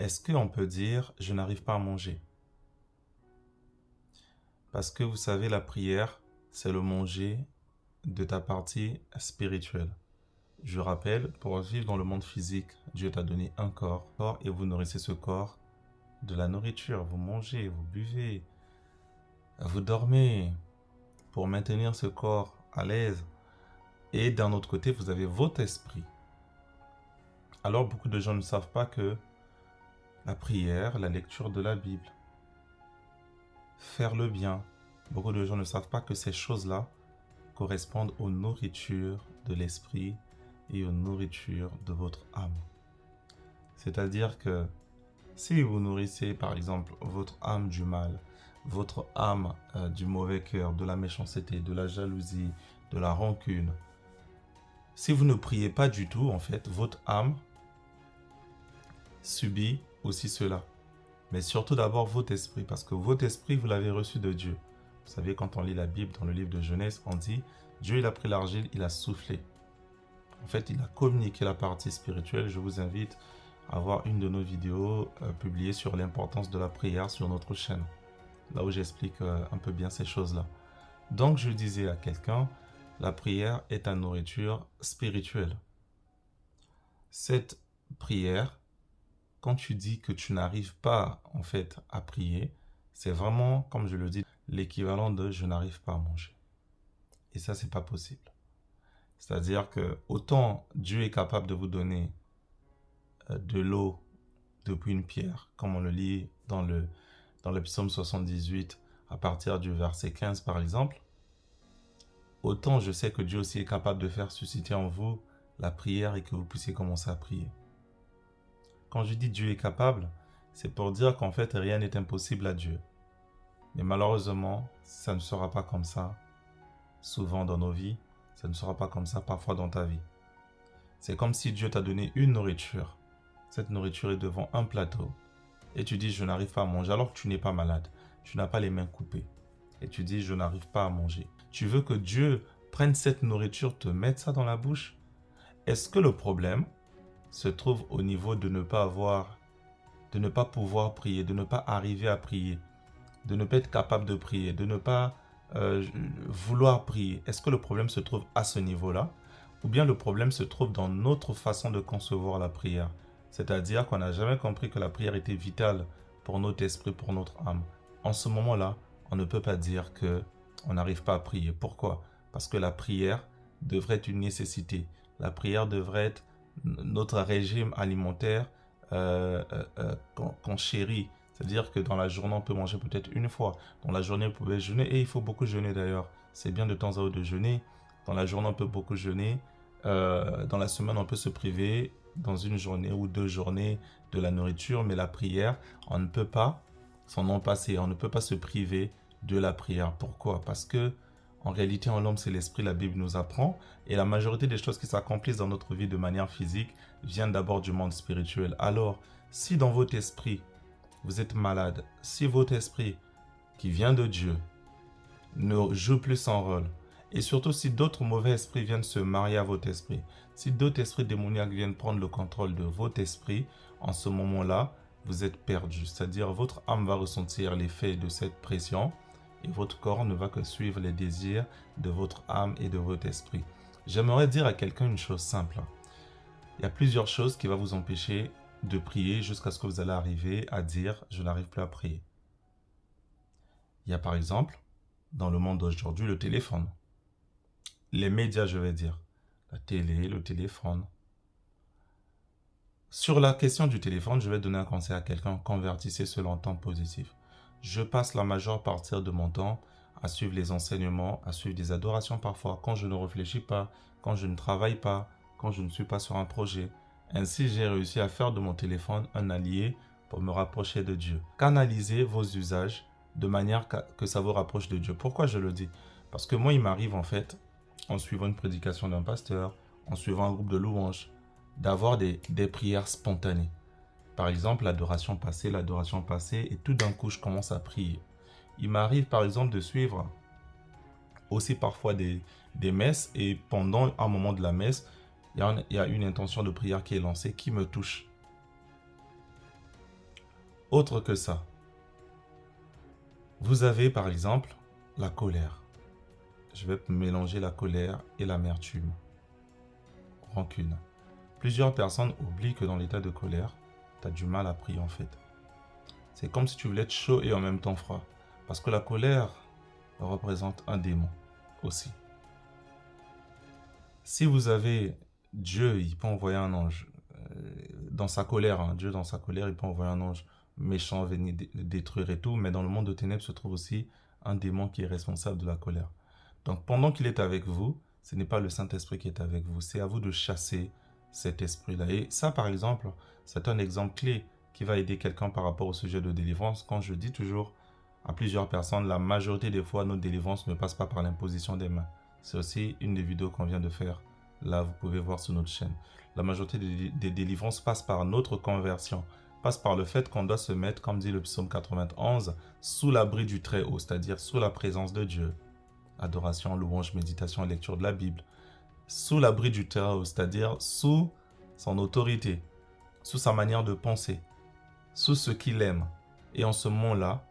Est-ce qu'on peut dire « je n'arrive pas à manger » ? Parce que vous savez, la prière, c'est le manger de ta partie spirituelle. Je rappelle, pour vivre dans le monde physique, Dieu t'a donné un corps et vous nourrissez ce corps de la nourriture. Vous mangez, vous buvez, vous dormez pour maintenir ce corps à l'aise. Et d'un autre côté, vous avez votre esprit. Alors, beaucoup de gens ne savent pas que la prière, la lecture de la Bible, faire le bien, beaucoup de gens ne savent pas que ces choses-là correspondent aux nourritures de l'esprit et aux nourritures de votre âme. C'est-à-dire que si vous nourrissez par exemple votre âme du mal, votre âme du mauvais cœur, de la méchanceté, de la jalousie, de la rancune, si vous ne priez pas du tout, en fait, votre âme subit aussi cela. Mais surtout d'abord votre esprit, parce que votre esprit, vous l'avez reçu de Dieu. Vous savez, quand on lit la Bible, dans le livre de Genèse, on dit, Dieu, il a pris l'argile, il a soufflé. En fait, il a communiqué la partie spirituelle. Je vous invite à voir une de nos vidéos publiées sur l'importance de la prière sur notre chaîne. Là où j'explique un peu bien ces choses-là. Donc, je disais à quelqu'un, la prière est ta nourriture spirituelle. Cette prière, quand tu dis que tu n'arrives pas en fait à prier, c'est vraiment, comme je le dis, l'équivalent de « je n'arrive pas à manger ». Et ça, c'est pas possible. C'est-à-dire que autant Dieu est capable de vous donner de l'eau depuis une pierre, comme on le lit dans le psaume 78 à partir du verset 15 par exemple, autant je sais que Dieu aussi est capable de faire susciter en vous la prière et que vous puissiez commencer à prier. Quand je dis Dieu est capable, c'est pour dire qu'en fait rien n'est impossible à Dieu. Mais malheureusement, ça ne sera pas comme ça souvent dans nos vies, ça ne sera pas comme ça parfois dans ta vie. C'est comme si Dieu t'a donné une nourriture. Cette nourriture est devant un plateau. Et tu dis, je n'arrive pas à manger, alors que tu n'es pas malade. Tu n'as pas les mains coupées. Et tu dis, je n'arrive pas à manger. Tu veux que Dieu prenne cette nourriture, te mette ça dans la bouche? Est-ce que le problème se trouve au niveau de ne pas pouvoir prier, de ne pas arriver à prier, de ne pas être capable de prier, de ne pas vouloir prier? Est-ce que le problème se trouve à ce niveau-là? Ou bien le problème se trouve dans notre façon de concevoir la prière? C'est-à-dire qu'on n'a jamais compris que la prière était vitale pour notre esprit, pour notre âme. En ce moment-là, on ne peut pas dire qu'on n'arrive pas à prier. Pourquoi? Parce que la prière devrait être une nécessité. La prière devrait être notre régime alimentaire qu'on chérit. C'est-à-dire que dans la journée, on peut manger peut-être une fois. Dans la journée, vous pouvez jeûner. Et il faut beaucoup jeûner d'ailleurs. C'est bien de temps à autre de jeûner. Dans la journée, on peut beaucoup jeûner. Dans la semaine, on peut se priver dans une journée ou 2 journées de la nourriture. Mais la prière, on ne peut pas s'en en passer. On ne peut pas se priver de la prière. Pourquoi? Parce que en réalité, en l'homme, c'est l'esprit, la Bible nous apprend. Et la majorité des choses qui s'accomplissent dans notre vie de manière physique viennent d'abord du monde spirituel. Alors, si dans votre esprit, vous êtes malade, si votre esprit qui vient de Dieu ne joue plus son rôle, et surtout si d'autres mauvais esprits viennent se marier à votre esprit, si d'autres esprits démoniaques viennent prendre le contrôle de votre esprit, en ce moment-là, vous êtes perdu. C'est-à-dire votre âme va ressentir l'effet de cette pression et votre corps ne va que suivre les désirs de votre âme et de votre esprit. J'aimerais dire à quelqu'un une chose simple. Il y a plusieurs choses qui vont vous empêcher de prier jusqu'à ce que vous allez arriver à dire « je n'arrive plus à prier ». Il y a par exemple, dans le monde d'aujourd'hui, le téléphone. Les médias, je vais dire. La télé, le téléphone. Sur la question du téléphone, je vais donner un conseil à quelqu'un. Convertissez cela en temps positif. Je passe la majeure partie de mon temps à suivre les enseignements, à suivre des adorations parfois, quand je ne réfléchis pas, quand je ne travaille pas, quand je ne suis pas sur un projet. Ainsi, j'ai réussi à faire de mon téléphone un allié pour me rapprocher de Dieu. Canalisez vos usages de manière que ça vous rapproche de Dieu. Pourquoi je le dis? Parce que moi, il m'arrive en fait, en suivant une prédication d'un pasteur, en suivant un groupe de louanges, d'avoir des prières spontanées. Par exemple, l'adoration passée, et tout d'un coup, je commence à prier. Il m'arrive par exemple de suivre aussi parfois des messes, et pendant un moment de la messe, il y a une intention de prière qui est lancée, qui me touche. Autre que ça, vous avez par exemple la colère. Je vais mélanger la colère et l'amertume. Rancune. Plusieurs personnes oublient que dans l'état de colère, tu as du mal à prier en fait. C'est comme si tu voulais être chaud et en même temps froid. Parce que la colère représente un démon aussi. Si vous avez Dieu, il peut envoyer un ange. Dans sa colère, hein, Dieu dans sa colère, il peut envoyer un ange méchant, venir détruire et tout. Mais dans le monde de ténèbres se trouve aussi un démon qui est responsable de la colère. Donc pendant qu'il est avec vous, ce n'est pas le Saint-Esprit qui est avec vous. C'est à vous de chasser cet esprit-là. Et ça, par exemple, c'est un exemple clé qui va aider quelqu'un par rapport au sujet de délivrance. Quand je dis toujours à plusieurs personnes, la majorité des fois, notre délivrance ne passe pas par l'imposition des mains. C'est aussi une des vidéos qu'on vient de faire. Là, vous pouvez voir sur notre chaîne. La majorité des délivrances passe par notre conversion, passe par le fait qu'on doit se mettre, comme dit le psaume 91, sous l'abri du Très-Haut, c'est-à-dire sous la présence de Dieu. Adoration, louange, méditation, lecture de la Bible. Sous l'abri du Très-Haut, c'est-à-dire sous son autorité, sous sa manière de penser, sous ce qu'il aime. Et en ce moment-là,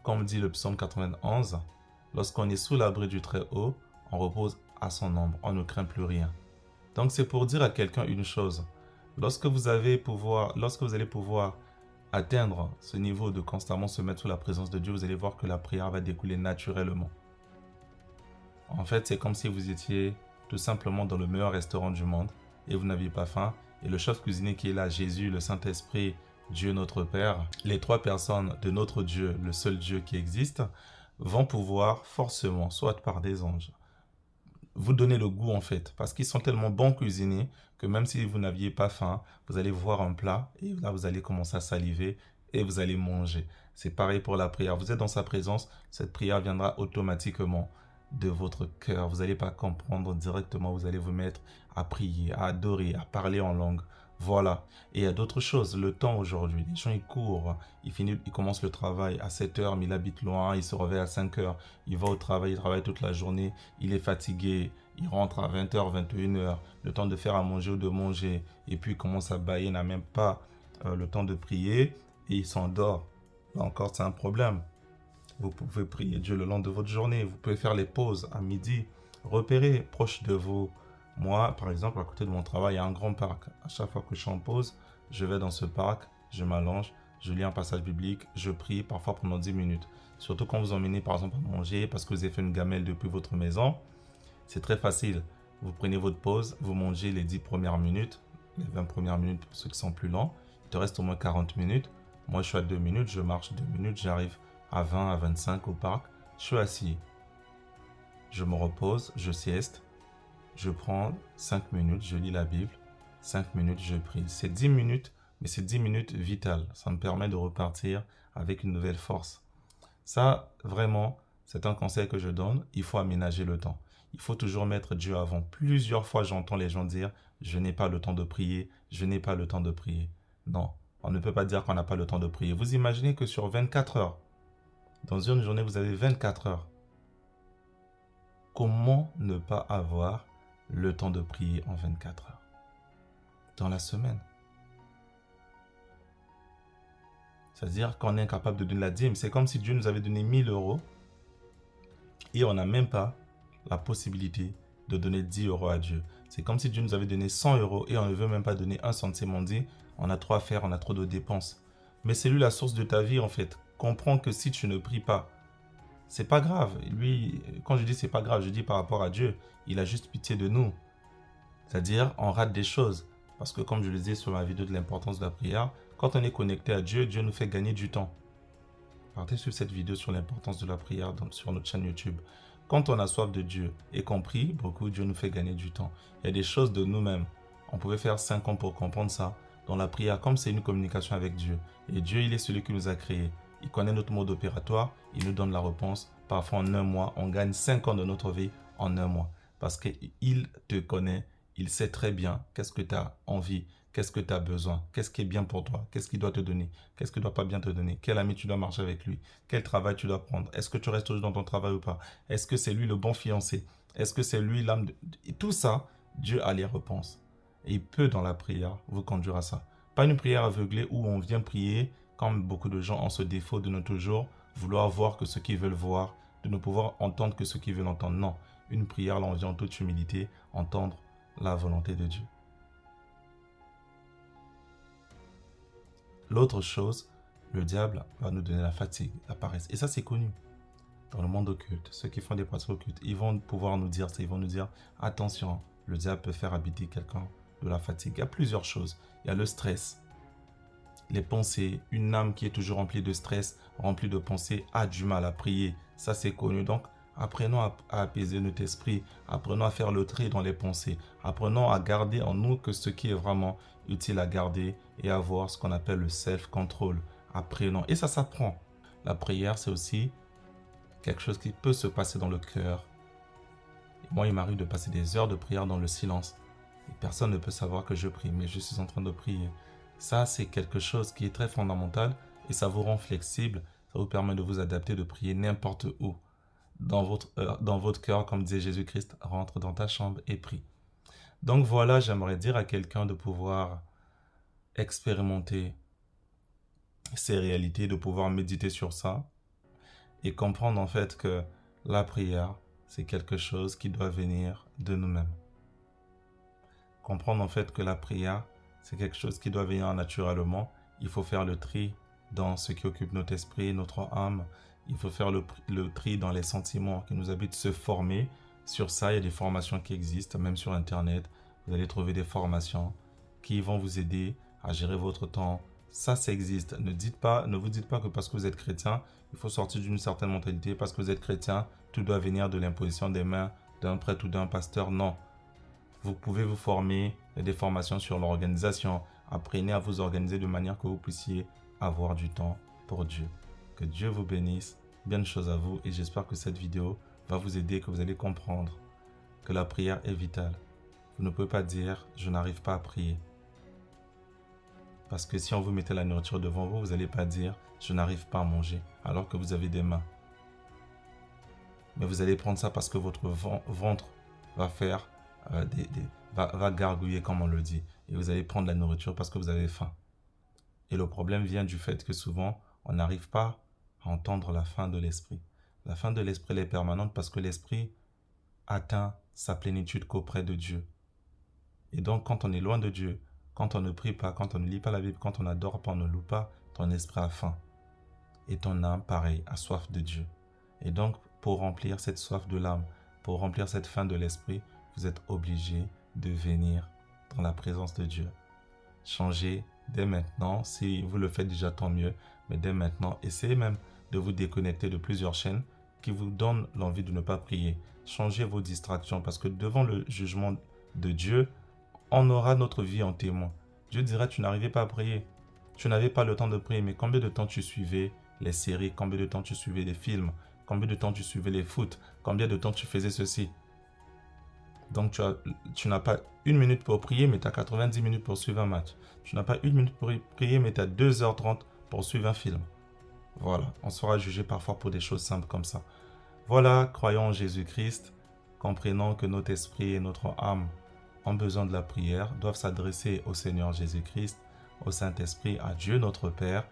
comme dit le psaume 91, lorsqu'on est sous l'abri du Très-Haut, on repose à son ombre, on ne craint plus rien. Donc c'est pour dire à quelqu'un une chose. Lorsque vous allez pouvoir atteindre ce niveau de constamment se mettre sous la présence de Dieu, vous allez voir que la prière va découler naturellement. En fait, c'est comme si vous étiez tout simplement dans le meilleur restaurant du monde et vous n'aviez pas faim. Et le chef cuisinier qui est là, Jésus, le Saint-Esprit, Dieu notre Père, les trois personnes de notre Dieu, le seul Dieu qui existe, vont pouvoir forcément, soit par des anges, vous donner le goût en fait. Parce qu'ils sont tellement bons cuisiniers que même si vous n'aviez pas faim, vous allez voir un plat et là vous allez commencer à saliver et vous allez manger. C'est pareil pour la prière. Vous êtes dans sa présence, cette prière viendra automatiquement de votre cœur. Vous n'allez pas comprendre directement, vous allez vous mettre à prier, à adorer, à parler en langue. Voilà. Et il y a d'autres choses. Le temps aujourd'hui, les gens ils courent, ils commencent le travail à 7 heures, mais il habite loin, il se réveille à 5 heures, il va au travail, il travaille toute la journée, il est fatigué, il rentre à 20 heures, 21 heures, le temps de faire à manger ou de manger, et puis il commence à bâiller, il n'a même pas le temps de prier, et il s'endort. Là encore, c'est un problème. Vous pouvez prier Dieu le long de votre journée. Vous pouvez faire les pauses à midi. Repérez proche de vous. Moi, par exemple, à côté de mon travail, il y a un grand parc. À chaque fois que je suis en pause, je vais dans ce parc, je m'allonge, je lis un passage biblique, je prie parfois pendant 10 minutes. Surtout quand vous emmenez par exemple à manger parce que vous avez fait une gamelle depuis votre maison. C'est très facile. Vous prenez votre pause, vous mangez les 10 premières minutes, les 20 premières minutes pour ceux qui sont plus lents. Il te reste au moins 40 minutes. Moi, je suis à 2 minutes, je marche 2 minutes, j'arrive à 20, à 25 au parc. Je suis assis. Je me repose, je sieste. Je prends 5 minutes, je lis la Bible. 5 minutes, je prie. C'est 10 minutes, mais c'est 10 minutes vitales. Ça me permet de repartir avec une nouvelle force. Ça, vraiment, c'est un conseil que je donne. Il faut aménager le temps. Il faut toujours mettre Dieu avant. Plusieurs fois, j'entends les gens dire « Je n'ai pas le temps de prier. Je n'ai pas le temps de prier. » Non, on ne peut pas dire qu'on n'a pas le temps de prier. Vous imaginez que sur 24 heures, dans une journée, vous avez 24 heures. Comment ne pas avoir le temps de prier en 24 heures dans la semaine? C'est-à-dire qu'on est incapable de donner la dîme. C'est comme si Dieu nous avait donné 1000 euros et on n'a même pas la possibilité de donner 10 euros à Dieu. C'est comme si Dieu nous avait donné 100 euros et on ne veut même pas donner un centime. On dit, on a trop à faire, on a trop de dépenses. Mais c'est lui la source de ta vie en fait. Comprends que si tu ne pries pas, c'est pas grave. Lui, quand je dis c'est pas grave, je dis par rapport à Dieu, il a juste pitié de nous. C'est-à-dire, on rate des choses. Parce que comme je le disais sur ma vidéo de l'importance de la prière, quand on est connecté à Dieu, Dieu nous fait gagner du temps. Partez sur cette vidéo sur l'importance de la prière sur notre chaîne YouTube. Quand on a soif de Dieu et qu'on prie beaucoup, Dieu nous fait gagner du temps. Il y a des choses de nous-mêmes. On pouvait faire 5 ans pour comprendre ça. Dans la prière, comme c'est une communication avec Dieu. Et Dieu, il est celui qui nous a créés. Il connaît notre mode opératoire, il nous donne la réponse. Parfois en un mois, on gagne 5 ans de notre vie en un mois. Parce qu'il te connaît, il sait très bien qu'est-ce que tu as envie, qu'est-ce que tu as besoin, qu'est-ce qui est bien pour toi, qu'est-ce qu'il doit te donner, qu'est-ce qu'il ne doit pas bien te donner, quel ami tu dois marcher avec lui, quel travail tu dois prendre, est-ce que tu restes toujours dans ton travail ou pas, est-ce que c'est lui le bon fiancé, est-ce que c'est lui l'âme de... Et tout ça, Dieu a les réponses. Et il peut dans la prière vous conduire à ça. Pas une prière aveuglée où on vient prier Comme beaucoup de gens ont ce défaut de ne toujours vouloir voir que ce qu'ils veulent voir, de ne pouvoir entendre que ce qu'ils veulent entendre. Non, une prière, l'on vient en toute humilité, entendre la volonté de Dieu. L'autre chose, le diable va nous donner la fatigue, la paresse. Et ça, c'est connu. Dans le monde occulte, ceux qui font des pratiques occultes, ils vont pouvoir nous dire ça, ils vont nous dire, attention, le diable peut faire habiter quelqu'un de la fatigue. Il y a plusieurs choses. Il y a le stress, les pensées. Une âme qui est toujours remplie de stress, remplie de pensées, a du mal à prier. Ça, c'est connu. Donc, apprenons à apaiser notre esprit. Apprenons à faire le tri dans les pensées. Apprenons à garder en nous que ce qui est vraiment utile à garder et à avoir ce qu'on appelle le self-control. Apprenons. Et ça s'apprend. La prière, c'est aussi quelque chose qui peut se passer dans le cœur. Et moi, il m'arrive de passer des heures de prière dans le silence. Et personne ne peut savoir que je prie, mais je suis en train de prier. Ça, c'est quelque chose qui est très fondamental et ça vous rend flexible. Ça vous permet de vous adapter, de prier n'importe où. Dans votre cœur, comme disait Jésus-Christ, rentre dans ta chambre et prie. Donc voilà, j'aimerais dire à quelqu'un de pouvoir expérimenter ces réalités, de pouvoir méditer sur ça et comprendre en fait que la prière, c'est quelque chose qui doit venir de nous-mêmes. Comprendre en fait que la prière, c'est quelque chose qui doit venir naturellement. Il faut faire le tri dans ce qui occupe notre esprit, notre âme. Il faut faire le tri dans les sentiments qui nous habitent, se former. Sur ça, il y a des formations qui existent, même sur Internet. Vous allez trouver des formations qui vont vous aider à gérer votre temps. Ça existe. Ne vous dites pas que parce que vous êtes chrétien, il faut sortir d'une certaine mentalité. Parce que vous êtes chrétien, tout doit venir de l'imposition des mains d'un prêtre ou d'un pasteur. Non. Vous pouvez vous former, il y a des formations sur l'organisation. Apprenez à vous organiser de manière que vous puissiez avoir du temps pour Dieu. Que Dieu vous bénisse. Bien de choses à vous et j'espère que cette vidéo va vous aider, que vous allez comprendre que la prière est vitale. Vous ne pouvez pas dire « je n'arrive pas à prier ». Parce que si on vous mettait la nourriture devant vous, vous n'allez pas dire « je n'arrive pas à manger » alors que vous avez des mains. Mais vous allez prendre ça parce que votre ventre va faire va gargouiller comme on le dit. Et vous allez prendre la nourriture parce que vous avez faim. Et le problème vient du fait que souvent, on n'arrive pas à entendre la faim de l'esprit. La faim de l'esprit elle est permanente parce que l'esprit atteint sa plénitude qu'auprès de Dieu. Et donc, quand on est loin de Dieu, quand on ne prie pas, quand on ne lit pas la Bible, quand on n'adore pas, on ne loue pas, ton esprit a faim. Et ton âme, pareil, a soif de Dieu. Et donc, pour remplir cette soif de l'âme, pour remplir cette faim de l'esprit, vous êtes obligé de venir dans la présence de Dieu. Changez dès maintenant. Si vous le faites déjà, tant mieux. Mais dès maintenant, essayez même de vous déconnecter de plusieurs chaînes qui vous donnent l'envie de ne pas prier. Changez vos distractions parce que devant le jugement de Dieu, on aura notre vie en témoin. Dieu dira, tu n'arrivais pas à prier. Tu n'avais pas le temps de prier, mais combien de temps tu suivais les séries, combien de temps tu suivais les films, combien de temps tu suivais les foot, combien de temps tu faisais ceci. Donc tu n'as pas 1 minute pour prier, mais tu as 90 minutes pour suivre un match. Tu n'as pas 1 minute pour prier, mais tu as 2h30 pour suivre un film. Voilà, on sera jugé parfois pour des choses simples comme ça. Voilà, croyons en Jésus-Christ, comprenons que notre esprit et notre âme ont besoin de la prière, doivent s'adresser au Seigneur Jésus-Christ, au Saint-Esprit, à Dieu notre Père.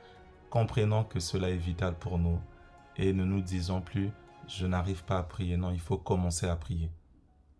Comprenons que cela est vital pour nous et ne nous disons plus « je n'arrive pas à prier ». Non, il faut commencer à prier.